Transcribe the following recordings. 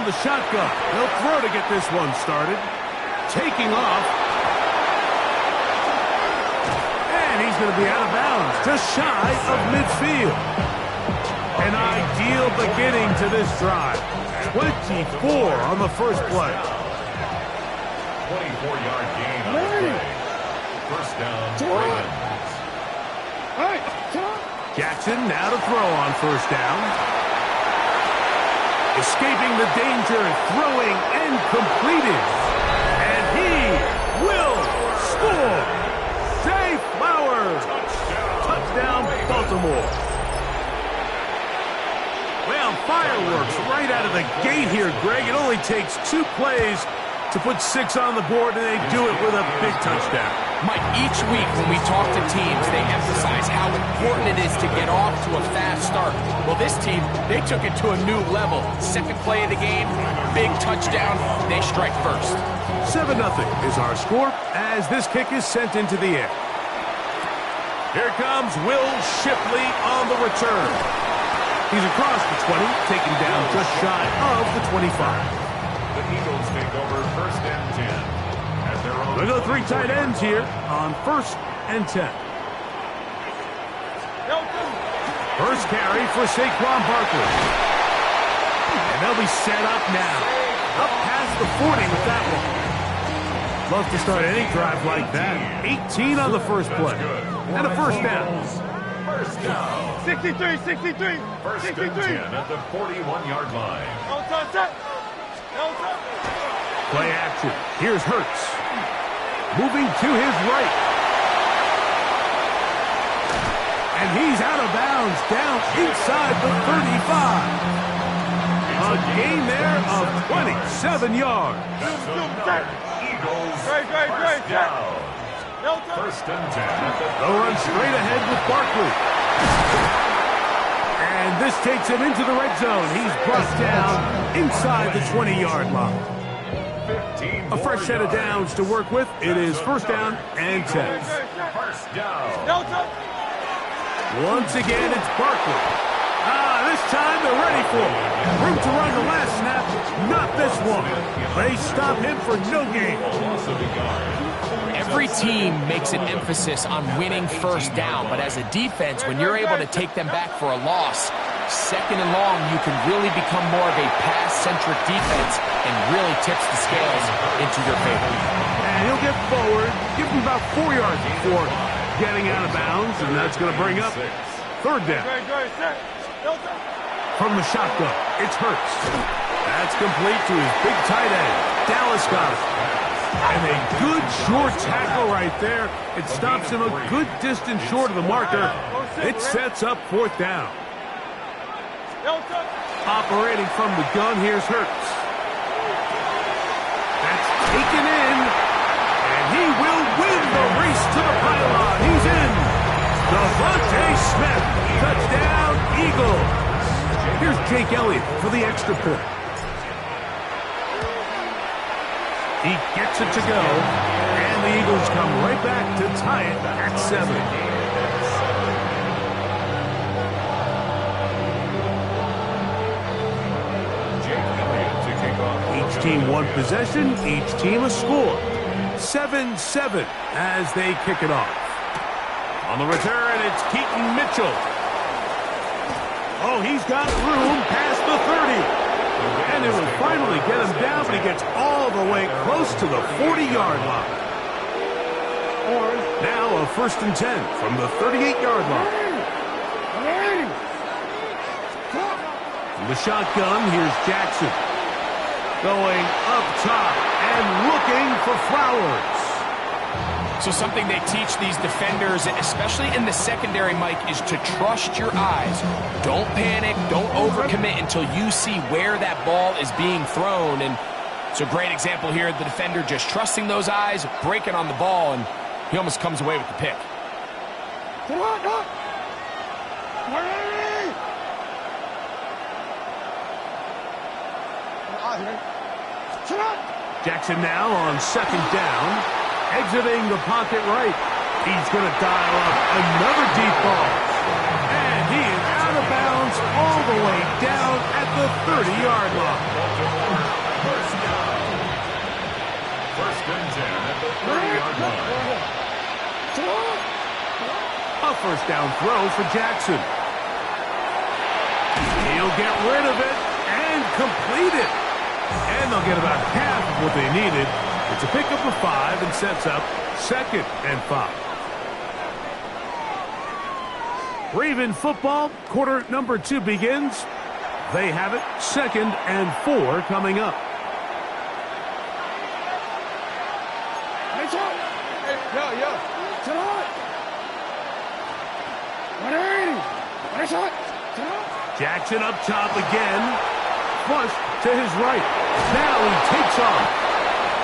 from the shotgun. He'll throw to get this one started. Taking off. And he's going to be out of bounds, just shy of midfield. An ideal beginning to this drive. 24 on the first play. 24-yard gain on the play. First down, Ravens. Jackson now to throw on first down. Escaping the danger, throwing and completed. And he will score. Zay Flowers. Touchdown, Baltimore. Well, fireworks right out of the gate here, Greg. It only takes 2 plays to put 6 on the board, and they do it with a big touchdown. Mike, each week when we talk to teams, they emphasize how important it is to get off to a fast start. Well, this team, they took it to a new level. Second play of the game, big touchdown, they strike first. 7-0 is our score as this kick is sent into the air. Here comes Will Shipley on the return. He's across the 20, taken down just shy of the 25. The Eagles take over first and 10. At their own. We'll go 3 tight ends here on first and 10. First carry for Saquon Barkley. And they'll be set up now. Up past the 40 with that one. Love to start any drive like that. 18 on the first play. And a first down. First down. 63, 63. First and 10 at the 41-yard line. Play action. Here's Hurts. Moving to his right. And he's out of bounds down inside the 35. A gain there of 27 yards. Eagles first down. First and 10. They'll run straight ahead with Barkley. And this takes him into the red zone. He's brought down inside the 20-yard line. A fresh set of downs to work with. It is first down and 10. First down. Once again, it's Barkley. This time they're ready for it. Room to run the last snap. Not this one. They stop him for no gain. Every team makes an emphasis on winning first down, but as a defense, when you're able to take them back for a loss, second and long, you can really become more of a pass-centric defense and really tips the scales into your favor. And he'll get forward, give him about 4 yards before getting out of bounds, and that's going to bring up third down. From the shotgun, it's Hurts. That's complete to his big tight end, Dallas Goedert. And a good short tackle right there. It stops him a good distance short of the marker. It sets up fourth down. Operating from the gun, here's Hurts. That's taken in. And he will win the race to the pylon. He's in. Devontae Smith. Touchdown, Eagles. Here's Jake Elliott for the extra point. He gets it to go, and the Eagles come right back to tie it at 7. Each team one possession, each team a score. 7-7 as they kick it off. On the return, it's Keaton Mitchell. Oh, he's got room past the 30. And it will finally get him down, but he gets all the way close to the 40-yard line. Now a first and 10 from the 38-yard line. From the shotgun, here's Jackson. Going up top and looking for Flowers. So something they teach these defenders, especially in the secondary, Mike, is to trust your eyes. Don't panic, don't overcommit until you see where that ball is being thrown. And it's a great example here, the defender just trusting those eyes, breaking on the ball, and he almost comes away with the pick. Jackson now on second down. Exiting the pocket right. He's going to dial up another deep ball. And he is out of bounds all the way down at the 30-yard line. 30-yard line. A first down throw for Jackson. He'll get rid of it and complete it. And they'll get about half of what they needed. It's a pickup of 5 and sets up 2nd and 5. Raven football, quarter number 2 begins. They have it 2nd and 4 coming up. Jackson up top again. Flush to his right. Now he takes off.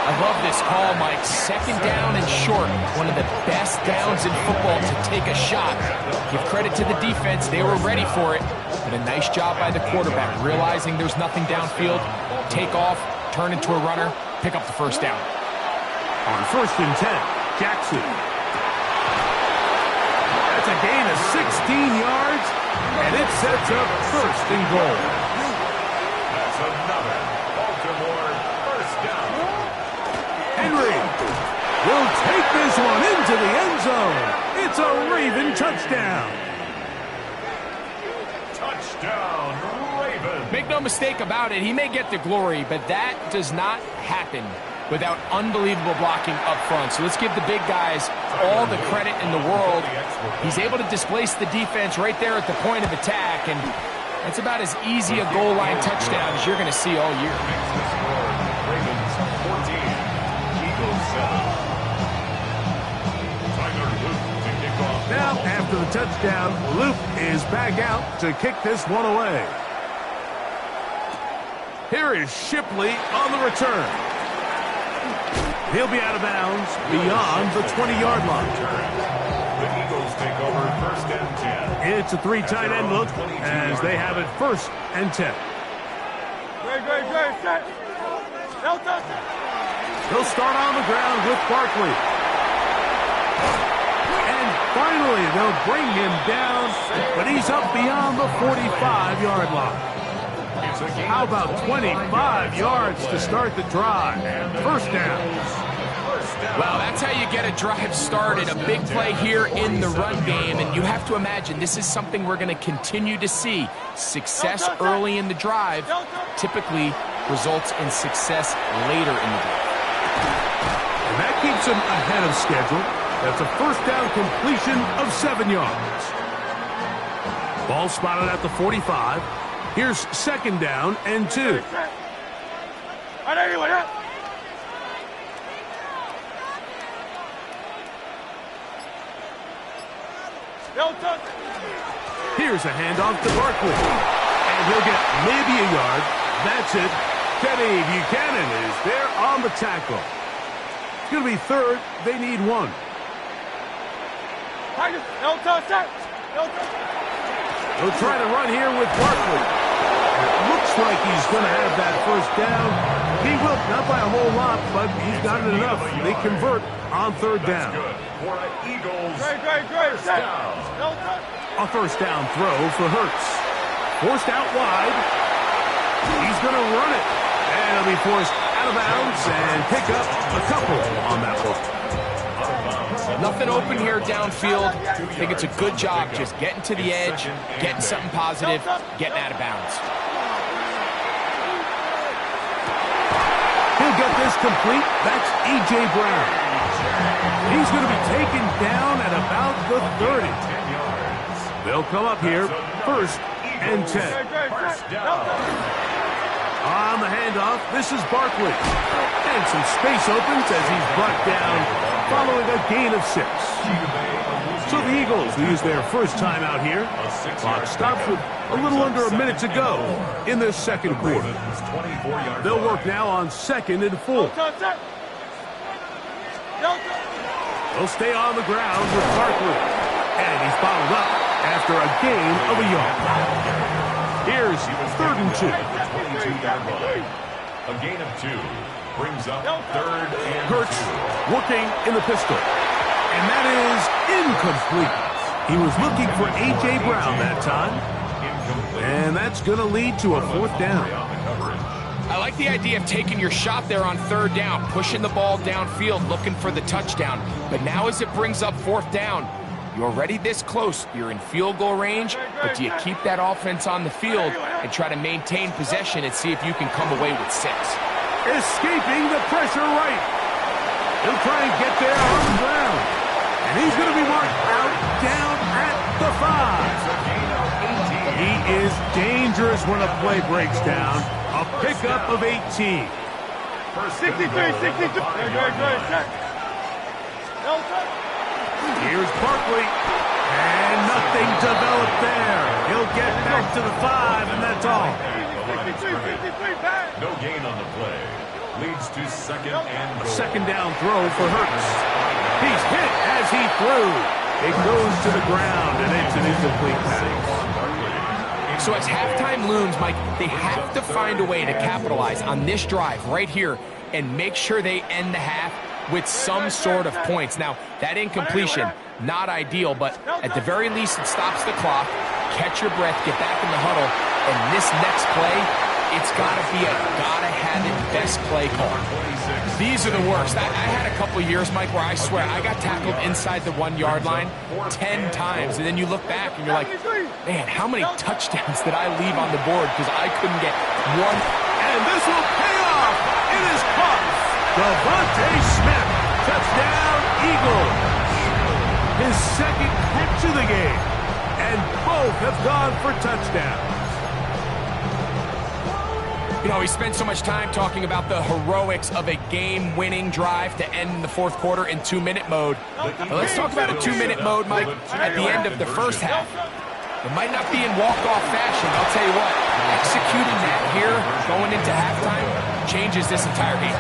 I love this call, Mike. 2nd down and short. One of the best downs in football to take a shot. Give credit to the defense. They were ready for it. But a nice job by the quarterback, realizing there's nothing downfield. Take off, turn into a runner, pick up the first down. On 1st and 10, Jackson. That's a gain of 16 yards, and it sets up 1st and goal. That's another Baltimore first down. Henry will take this one into the end zone. It's a Raven touchdown. Touchdown, Ravens. Make no mistake about it, he may get the glory, but that does not happen without unbelievable blocking up front. So let's give the big guys all the credit in the world. He's able to displace the defense right there at the point of attack, and that's about as easy a goal line touchdown as you're going to see all year. Ravens 14, Eagles 7. Now, after the touchdown, Luke is back out to kick this one away. Here is Shipley on the return. He'll be out of bounds beyond the 20-yard line. The Eagles take over 1st and 10. It's a 3 tight end look as they have it 1st and 10. He'll start on the ground with Barkley. Finally, they'll bring him down, but he's up beyond the 45-yard line. How about 25 yards to start the drive? 1st down. Well, that's how you get a drive started. A big play here in the run game, and you have to imagine this is something we're going to continue to see. Success early in the drive typically results in success later in the drive. And that keeps him ahead of schedule. That's a 1st down completion of 7 yards. Ball spotted at the 45. Here's 2nd down and 2. Here's a handoff to Barkley. And he'll get maybe a yard. That's it. Kenny Buchanan is there on the tackle. It's going to be 3rd. They need 1. He'll try to run here with Barkley. It looks like he's going to have that 1st down. He will, not by a whole lot, but he's got it enough. They convert on 3rd down. For the Eagles, first down. A 1st down throw for Hurts. Forced out wide. He's going to run it. And he'll be forced out of bounds and pick up a couple on that one. Nothing open here downfield. I think it's a good job just getting to the edge, getting something positive, getting out of bounds. He'll get this complete. That's A.J. Brown. He's going to be taken down at about the 30. They'll come up here 1st and 10. On the handoff, this is Barkley. And some space opens as he's brought down following a gain of 6. So the Eagles will use their first time out here. Clock stops with a little under a minute to go in this 2nd quarter. They'll work now on 2nd and 4. They'll stay on the ground with Barkley. And he's bottled up after a gain of a yard. Here's 3rd and 2. A gain of 2 brings up 3rd and Hurts 2. working in the pistol. And that is incomplete. He was looking for A.J. Brown that time. And that's going to lead to a 4th down. I like like the idea of taking your shot there on third down, pushing the ball downfield, looking for the touchdown. But now as it brings up fourth down, you're already this close. You're in field goal range, but do you keep that offense on the field and try to maintain possession and see if you can come away with 6? Escaping the pressure right. He'll try and get there on the ground. And he's going to be marked out down at the 5. He is dangerous when a play breaks down. A pickup of 18. 63, 62. Here's Barkley. And nothing developed there. He'll get back to the 5, and that's all. No gain on the play. Leads to second and goal. A second down throw for Hurts. He's hit as he threw. It goes to the ground, and it's an incomplete pass. So as halftime looms, Mike, they have to find a way to capitalize on this drive right here and make sure they end the half with some sort of points. Now, that incompletion, not ideal, but at the very least it stops the clock. Catch your breath, get back in the huddle, and this next play, it's got to be a gotta-have-it best play call. These are the worst. I had a couple years, Mike, where I swear I got tackled inside the 1-yard line 10 times, and then you look back and you're like, man, how many touchdowns did I leave on the board because I couldn't get one? And this will pay off. It is caught. Devontae Smith, touchdown, Eagles. His second catch of the game, and both have gone for touchdowns. You know, we spent so much time talking about the heroics of a game-winning drive to end the fourth quarter in 2-minute mode. Now let's talk about a 2-minute mode, Mike, at the end of the first half. It might not be in walk-off fashion, I'll tell you what. Executing that here, going into halftime, changes this entire game.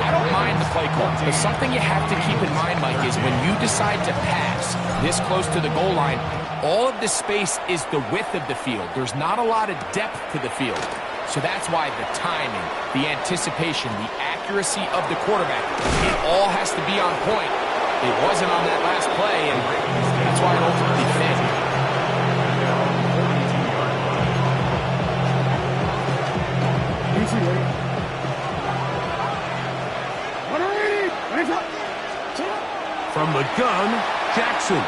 I don't mind the play call, but something you have to keep in mind, Mike, is when you decide to pass this close to the goal line, all of the space is the width of the field. There's not a lot of depth to the field. So that's why the timing, the anticipation, the accuracy of the quarterback, it all has to be on point. It wasn't on that last play, and that's why it ultimately failed. From the gun, Jackson.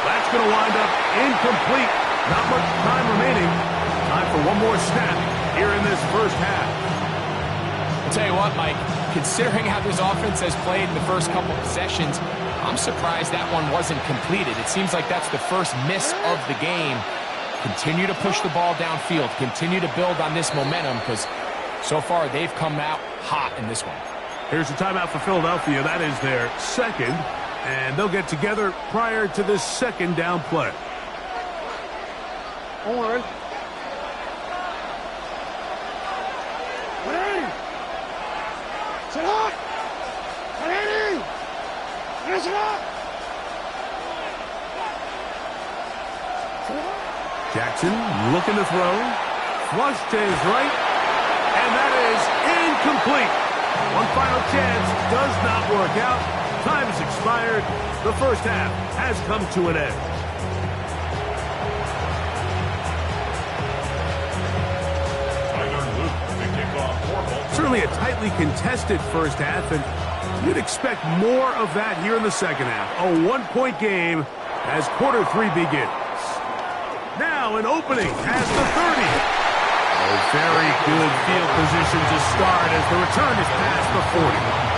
That's going to wind up incomplete. Not much time remaining. Time for one more snap here in this first half. I'll tell you what, Mike, considering how this offense has played in the first couple possessions, I'm surprised that one wasn't completed. It seems like that's the first miss of the game. Continue to push the ball downfield. Continue to build on this momentum because so far they've come out hot in this one. Here's a timeout for Philadelphia. That is their second, and they'll get together prior to this second down play. On. Jackson looking to throw. Flush to his right. And that is incomplete. One final chance does not work out. Time has expired. The first half has come to an end. Certainly a tightly contested first half, and you'd expect more of that here in the second half. A one-point game as quarter 3 begins. Now an opening as the 30. Oh, very good field position to start as the return is past the 40.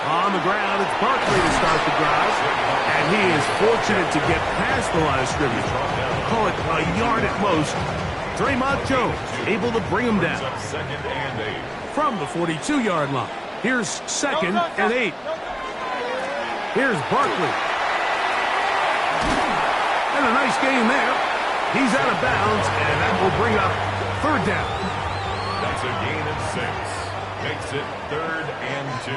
On the ground, it's Barkley to start the drive. And he is fortunate to get past the line of scrimmage. Call it a yard at most. Draymond Jones able to bring him down. Second and 8. From the 42-yard line. Here's second and 8. Here's Barkley. And a nice gain there. He's out of bounds, and that will bring up third down. That's a gain of 6. Makes it third and 2.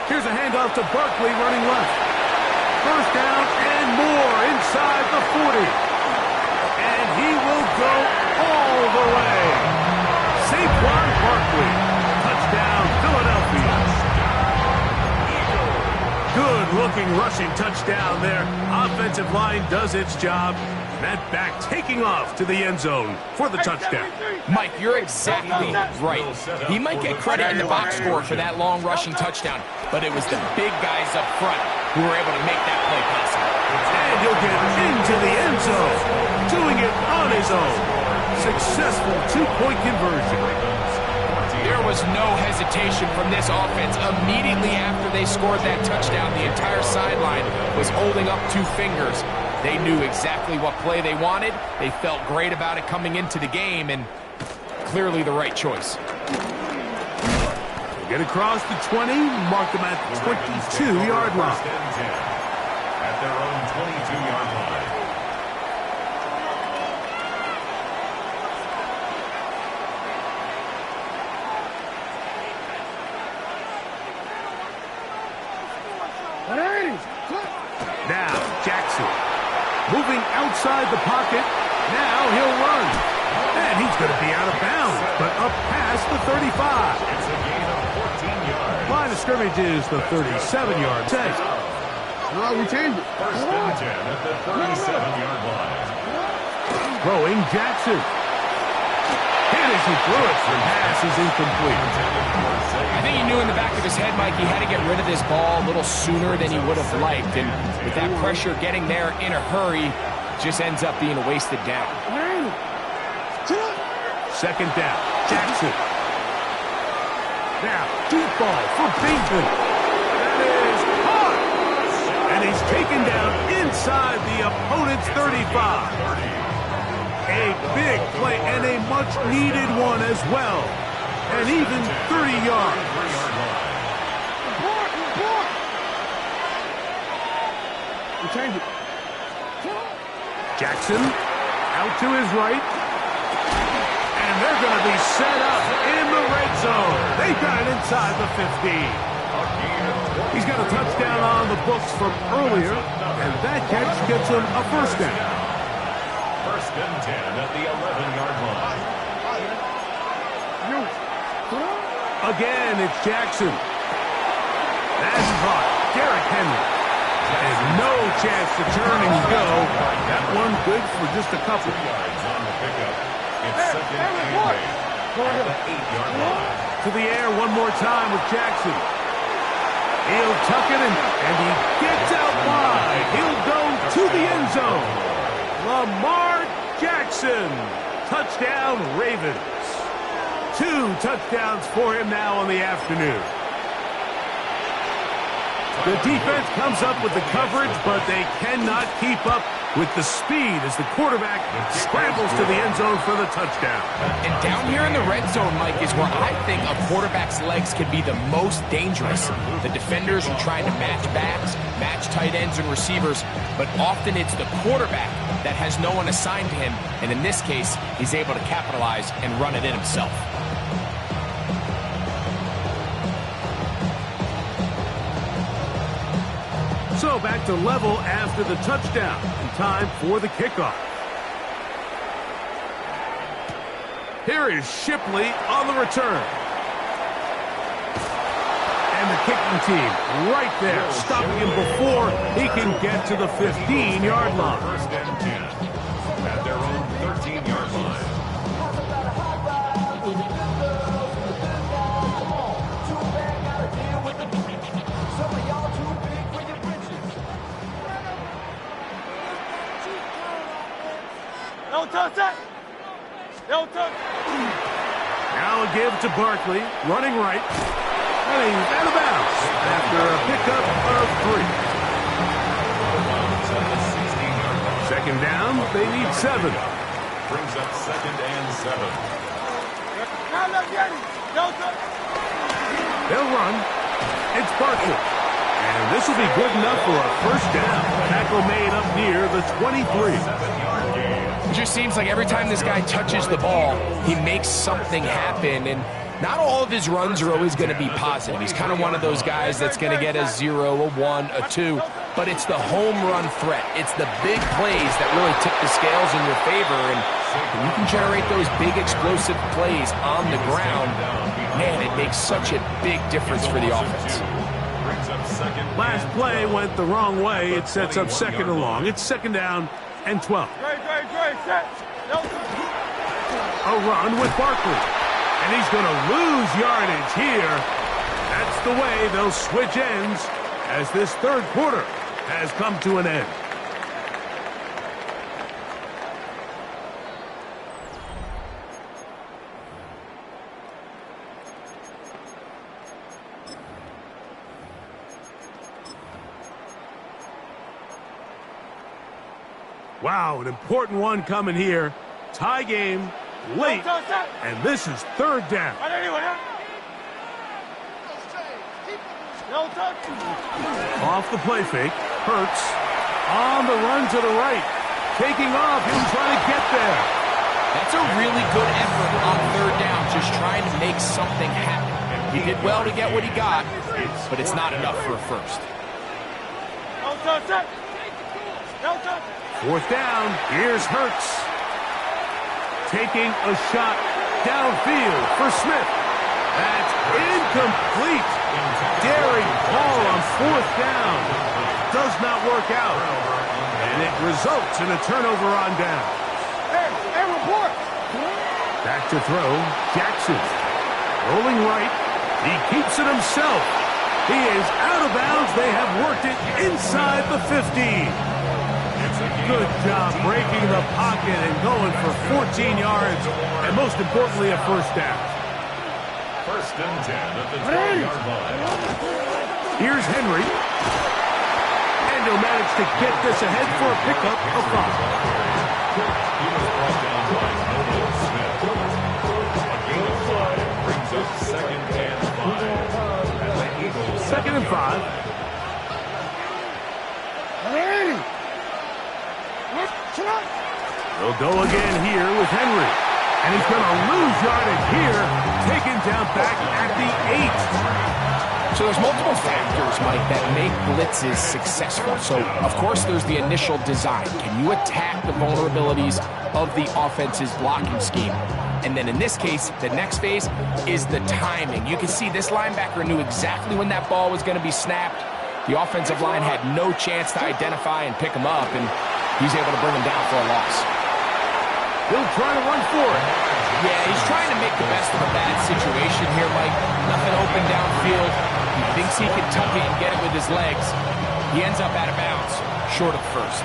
Here's a handoff to Barkley running left. First down and more inside the 40. he will go all the way. Saquon Barkley, touchdown, Philadelphia. Good-looking rushing touchdown there. Offensive line does its job. That back taking off to the end zone for the touchdown. Mike, you're exactly right. He might get credit in the box score for that long rushing touchdown, but it was the big guys up front who were able to make that play possible. And he'll get into the end zone, doing it on his own. Successful two-point conversion. There was no hesitation from this offense. Immediately after they scored that touchdown, the entire sideline was holding up two fingers. They knew exactly what play they wanted. They felt great about it coming into the game, and clearly the right choice. Get across the 20, mark them at the 22-yard line. At their own 22-yard line. Now, Jackson. Moving outside the pocket. Now he'll run. And he's going to be out of bounds, but up past the 35. It's a gain of 14 yards. Line of scrimmage is the 37-yard take. No, we changed it. First and 10 at the 37-yard line. Throwing Jackson. And as he threw it, the pass is incomplete. I think he knew in the back of his head, Mike, he had to get rid of this ball a little sooner than he would have liked. And with that pressure getting there in a hurry, just ends up being a wasted down. Second down, Jackson. Now, deep ball for Bateman. That is caught. And he's taken down inside the opponent's 35. A big play and a much-needed one as well. And even 30 yards. We changed it. Jackson out to his right. And they're going to be set up in the red zone. They've got it inside the 15. He's got a touchdown on the books from earlier, and that catch gets him a first down. First and 10 at the 11-yard line. Again, it's Jackson. That's caught. Derrick Henry. And no chance to turn and go. That one good for just a couple. 2 yards on the pickup. It's second and 8 at the 8-yard line. To the air one more time with Jackson. He'll tuck it in, and he gets out wide. He'll go to the end zone. Lamar Jackson. Touchdown, Ravens. 2 touchdowns for him now on the afternoon. The defense comes up with the coverage, but they cannot keep up with the speed as the quarterback scrambles to the end zone for the touchdown. And down here in the red zone, Mike, is where I think a quarterback's legs can be the most dangerous. The defenders are trying to match backs, match tight ends and receivers, but often it's the quarterback that has no one assigned to him, and in this case, he's able to capitalize and run it in himself. So back to level after the touchdown, and time for the kickoff. Here is Shipley on the return. And the kicking team right there, stopping him before he can get to the 15-yard line. First and 10 at their own 13-yard line. Now a give to Barkley, running right. And he's out of bounds after a pickup of 3. Second down, they need 7. Brings up second and 7. They'll run. It's Barkley. And this will be good enough for a first down. Tackle made up near the 23. 7-yard gain. It just seems like every time this guy touches the ball, he makes something happen, and not all of his runs are always going to be positive. He's kind of one of those guys that's going to get a 0, a 1, a 2, but it's the home run threat. It's the big plays that really tip the scales in your favor, and when you can generate those big explosive plays on the ground, man, it makes such a big difference for the offense. Last play went the wrong way. It sets up second and long. It's second down and 12. A run with Barkley. And he's going to lose yardage here. That's the way they'll switch ends as this third quarter has come to an end. Wow, an important one coming here. Tie game, late, and this is third down. Off the play fake, Hurts on the run to the right. Taking off, he was trying to get there. That's a really good effort on third down, just trying to make something happen. He did well to get what he got, but it's not enough for a first. Fourth down, here's Hurts. Taking a shot downfield for Smith. That's incomplete. Daring ball on fourth down. Does not work out. And it results in a turnover on down. Hey, report. Back to throw, Jackson. Rolling right. He keeps it himself. He is out of bounds. They have worked it inside the 15. Good job breaking the pocket and going for 14 yards, and most importantly, a first down. First and 10 at the 12-yard line. Here's Henry. And he'll manage to get this ahead for a pickup of 5. He was brought down by Noway Smith. A gain of 5 brings up second and 5. And the Eagles Second and 5. They'll go again here with Henry. And he's going to lose yardage here. Taken down back at the 8. So there's multiple factors, Mike, that make blitzes successful. So, of course, there's the initial design. Can you attack the vulnerabilities of the offense's blocking scheme? And then in this case, the next phase is the timing. You can see this linebacker knew exactly when that ball was going to be snapped. The offensive line had no chance to identify and pick him up, and he's able to bring him down for a loss. He'll try to run for it. Yeah, he's trying to make the best of a bad situation here, Mike. Nothing open downfield. He thinks he can tuck it and get it with his legs. He ends up out of bounds, short of first.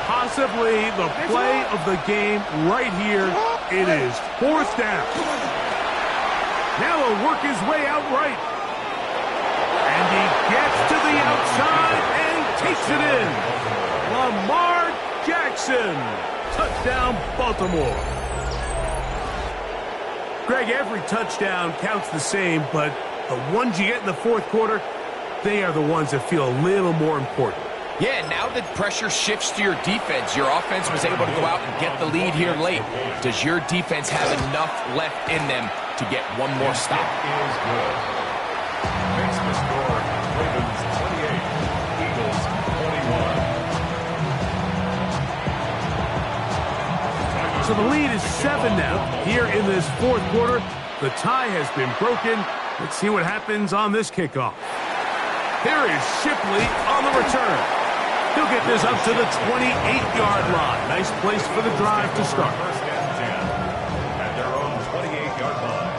Possibly the play of the game right here. It is fourth down. Now he'll work his way out right. And he gets to the outside and takes it in. Lamar Jackson. Touchdown, Baltimore. Greg, every touchdown counts the same, but the ones you get in the fourth quarter, they are the ones that feel a little more important. Yeah, now that pressure shifts to your defense, your offense was able to go out and get the lead here late. Does your defense have enough left in them to get one more stop? is good. Makes the score Ravens 28, Eagles 21. So the lead is 7 now here in this fourth quarter. The tie has been broken. Let's see what happens on this kickoff. There is Shipley on the return. He'll get this up to the 28-yard line. Nice place for the drive to start. First and 10 at their own 28-yard line.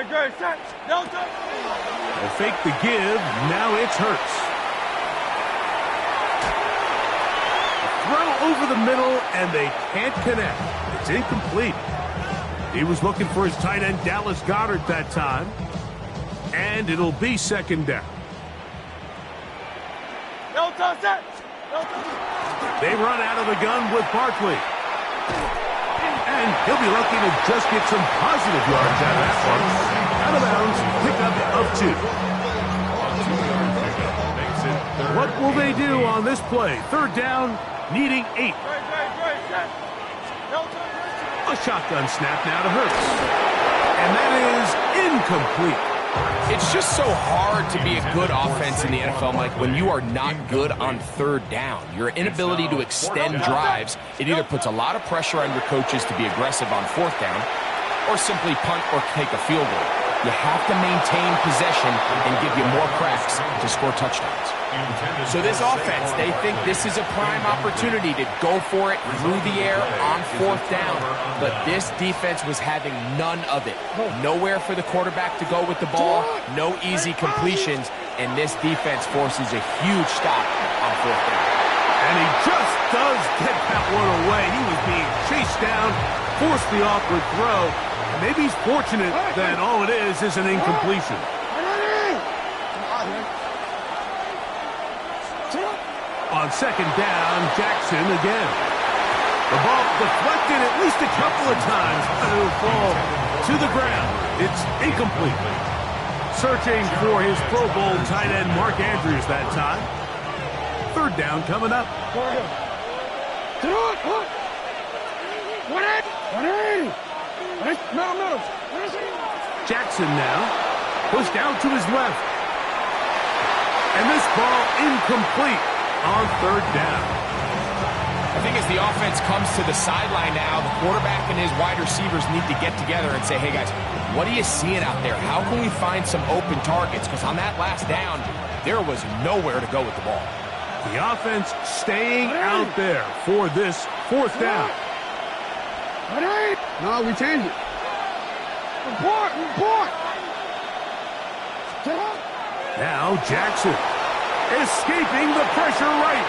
Great. Set. No, They'll fake the give. Now it's Hurts. Throw over the middle, and they can't connect. It's incomplete. He was looking for his tight end, Dallas Goedert, that time. And it'll be second down. They run out of the gun with Barkley. And he'll be lucky to just get some positive yards out of that one. Out of bounds, pickup of 2. What will they do on this play? Third down, needing 8. A shotgun snap now to Hurts. And that is incomplete. It's just so hard to be a good offense in the NFL, Mike, when you are not good on third down. Your inability to extend drives, it either puts a lot of pressure on your coaches to be aggressive on fourth down or simply punt or take a field goal. You have to maintain possession and give you more cracks to score touchdowns. So this offense, they think this is a prime opportunity to go for it through the air on fourth down. But this defense was having none of it. Nowhere for the quarterback to go with the ball, no easy completions, and this defense forces a huge stop on fourth down. And he just does get that one away. He was being chased down, forced the awkward throw. Maybe he's fortunate that all it is an incompletion. On second down, Jackson again. The ball deflected at least a couple of times, but it'll fall to the ground. It's incomplete. Searching for his Pro Bowl tight end Mark Andrews that time. Third down coming up. Jackson now pushed out to his left. And this ball incomplete on third down. I think as the offense comes to the sideline now, the quarterback and his wide receivers need to get together and say, hey guys, what are you seeing out there? How can we find some open targets? Because on that last down, there was nowhere to go with the ball. The offense staying out there for this fourth down. No, we changed it. Report. Now Jackson escaping the pressure right.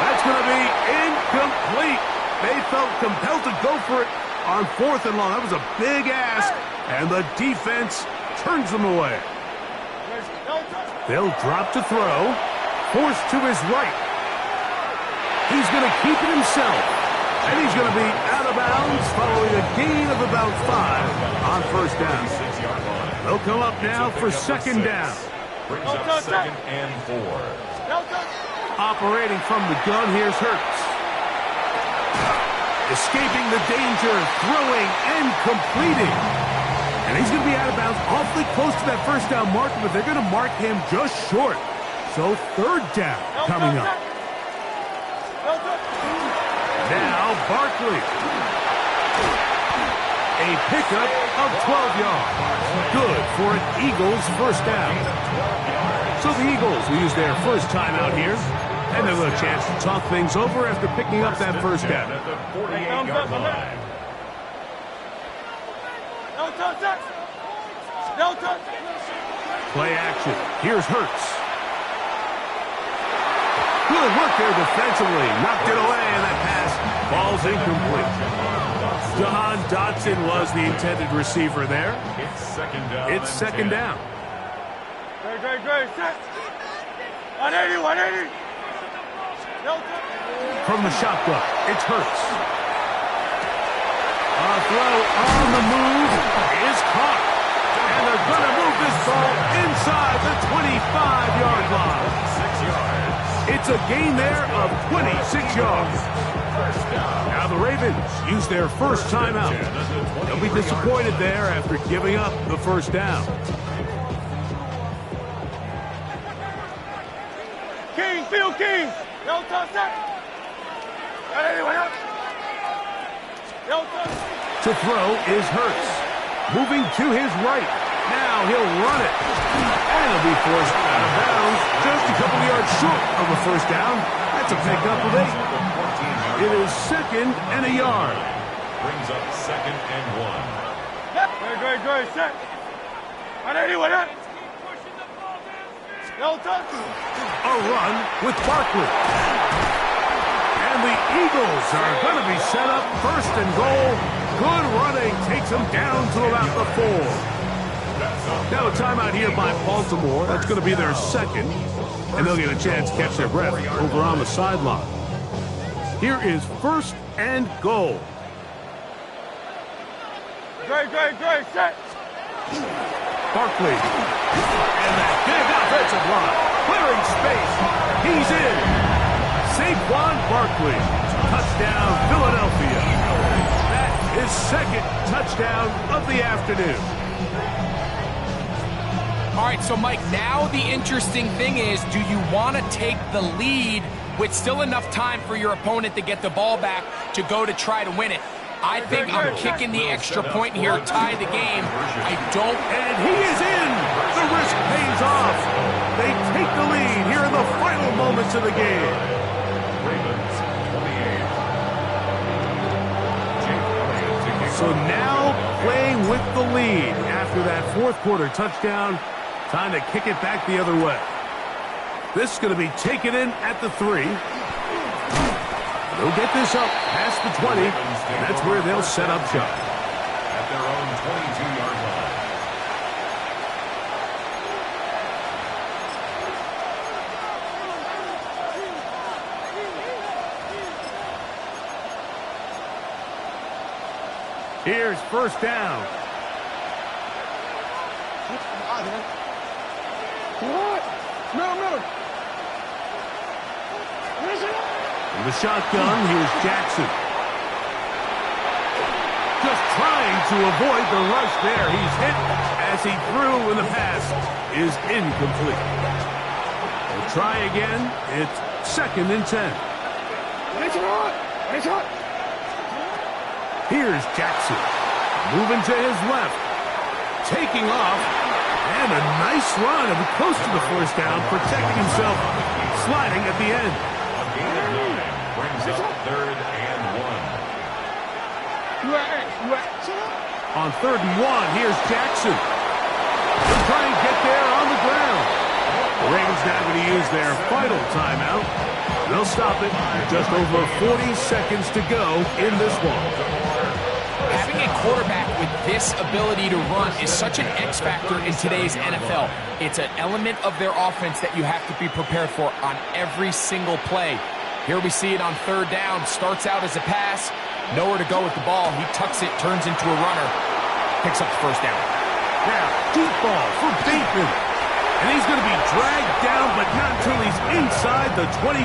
That's going to be incomplete. They felt compelled to go for it on fourth and long. That was a big ask, and the defense turns them away. They'll drop to throw. Forced to his right. He's going to keep it himself. And he's going to be out of bounds following a gain of about 5 on first down. They'll come up now for second down. Brings up second and 4. Operating from the gun, here's Hurts. Escaping the danger, throwing and completing. And he's going to be out of bounds awfully close to that first down marker, but they're going to mark him just short. So third down coming up. Now Barkley. A pickup of 12 yards. Good for an Eagles first down. So the Eagles will use their first time out here. And they'll have a chance to talk things over after picking up that first down. At the 48-yard line. Play action. Here's Hurts. Good work there defensively. Knocked it away, and that pass falls incomplete. Jahan Dotson was the intended receiver there. It's second down. It's second down. Great. Set. 180. From the shotgun, it's Hurts. A throw on the move is caught. And they're going to move this ball inside the 25-yard line. 6 yards. It's a gain there of 26 yards. Now the Ravens use their first timeout. They'll be disappointed there after giving up the first down. Field King. To throw is Hurts. Moving to his right. Now he'll run it. And he'll be forced out of bounds. Just a couple yards short of a first down. That's a pickup of 8. It is second and a yard. Brings up second and 1. Great. Set. 180. A run with Barkley. And the Eagles are going to be set up first and goal. Good running takes them down to about the 4. Now a timeout here by Baltimore. That's going to be their second. And they'll get a chance to catch their breath over on the sideline. Here is first and goal. Great. Set. Barkley. And that big offensive line. Clearing space. He's in. Saquon Barkley. Touchdown, Philadelphia. That is second touchdown of the afternoon. All right, so Mike, now the interesting thing is, do you want to take the lead with still enough time for your opponent to get the ball back to go to try to win it? I think I'm kicking the extra point here, tie the game. I don't... And he is in! The risk pays off! They take the lead here in the final moments of the game. Ravens, 28. So now playing with the lead after that fourth quarter touchdown. Time to kick it back the other way. This is going to be taken in at the 3. They'll get this up past the 20. And that's where they'll set up shop. At their own 22-yard line. Here's first down. In the shotgun, here's Jackson. Just trying to avoid the rush there. He's hit as he threw when the pass is incomplete. They'll try again. It's 2nd and 10. Here's Jackson. Moving to his left. Taking off. And a nice run. And close to the first down. Protecting himself. Sliding at the end. A gain of 9 brings up 3rd and 1. On 3rd and 1, here's Jackson. They'll try and get there on the ground. The Ravens now going to use their final timeout. They'll stop it. Just over 40 seconds to go in this one. Having a quarterback with this ability to run is such an X factor in today's NFL. It's an element of their offense that you have to be prepared for on every single play. Here we see it on 3rd down. Starts out as a pass. Nowhere to go with the ball. He tucks it, turns into a runner. Picks up the first down. Now, deep ball for Bateman. And he's going to be dragged down, but not until he's inside the 25.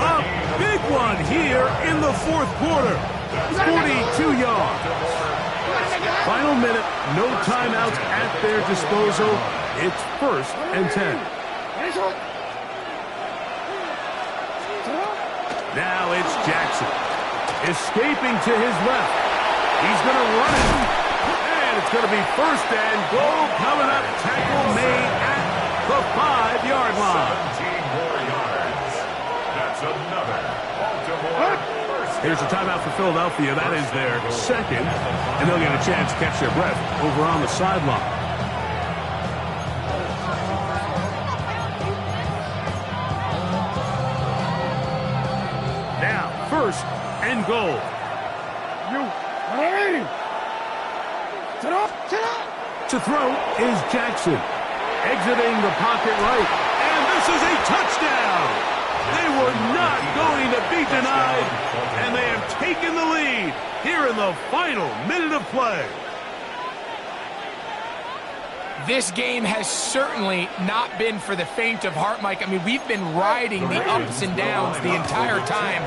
A big one here in the 4th quarter. 42 yards. Final minute, no timeouts at their disposal. It's 1st and 10. Now it's Jackson. Escaping to his left. He's going to run it. And it's going to be 1st and goal coming up. Tackle made at the 5-yard line. 17 more yards. That's another Baltimore first. Here's a timeout for Philadelphia. That is their 2nd. And they'll get a chance to catch their breath over on the sideline. Now, 1st and goal. To throw is Jackson. Exiting the pocket right. And this is a touchdown. They were not going to be denied. And they have taken the lead here in the final minute of play. This game has certainly not been for the faint of heart, Mike. I mean, we've been riding the ups and downs the entire time,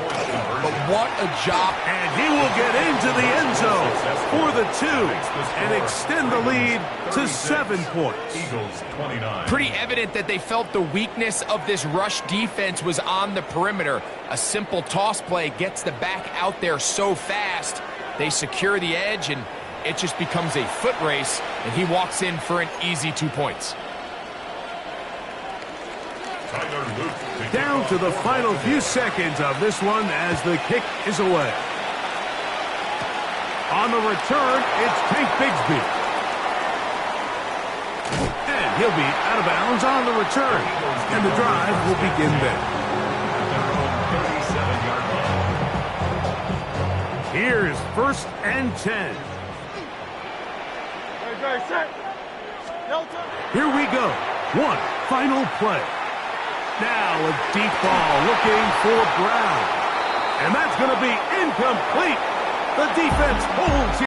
but what a job. And he will get into the end zone for the 2 and extend the lead to 7 points. Eagles 29. Pretty evident that they felt the weakness of this rush defense was on the perimeter. A simple toss play gets the back out there so fast. They secure the edge, and it just becomes a foot race, and he walks in for an easy 2 points. Down to the final few seconds of this one as the kick is away. On the return, it's Tank Bigsby. And he'll be out of bounds on the return. And the drive will begin there. Here's 1st and 10. Here we go. One final play. Now a deep ball looking for Brown. And that's going to be incomplete. The defense holds